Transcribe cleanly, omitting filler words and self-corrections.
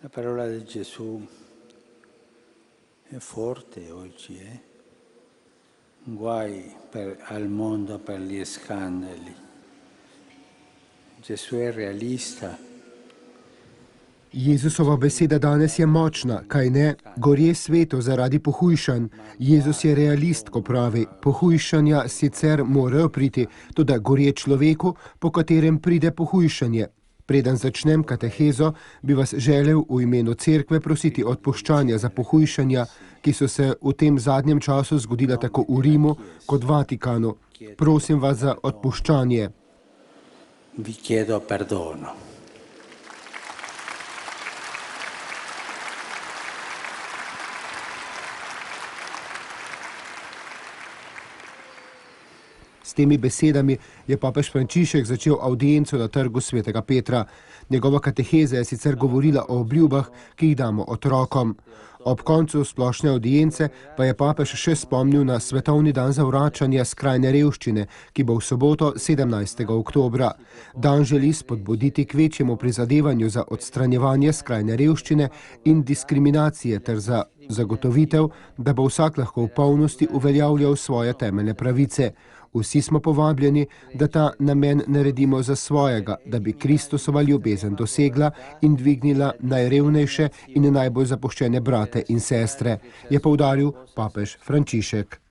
La parola di Gesù è forte oggi, Guai al mondo per gli scandali. Gesù è realista. Jezusova beseda danes je močna, kaj ne? Gorje sveto zaradi pohujšanj. Jezus je realist, ko pravi, pohujšanja sicer morajo priti, toda gorje človeku, po katerem pride pohujšanje. Preden začnem katehezo, bi vas želel v imenu cerkve prositi odpuščanja za pohujšanja, ki so se v tem zadnjem času zgodila tako v Rimu kot Vatikanu. Prosim vas za odpuščanje. Vi chiedo perdono. S temi besedami je papež Frančišek začel avdienco na trgu svetega Petra. Njegova kateheza je sicer govorila o obljubah, ki jih damo otrokom. Ob koncu splošne avdience pa je papež še spomnil na svetovni dan za vračanje skrajne revščine, ki bo v soboto 17. oktobra. Dan želi spodbuditi k večjemu prizadevanju za odstranjevanje skrajne revščine in diskriminacije ter za zagotovitev, da bo vsak lahko v polnosti uveljavljal svoje temeljne pravice. Vsi smo povabljeni, da ta namen naredimo za svojega, da bi Kristusova ljubezen dosegla in dvignila najrevnejše in najbolj zapuščene brate in sestre, je poudaril papež Frančišek.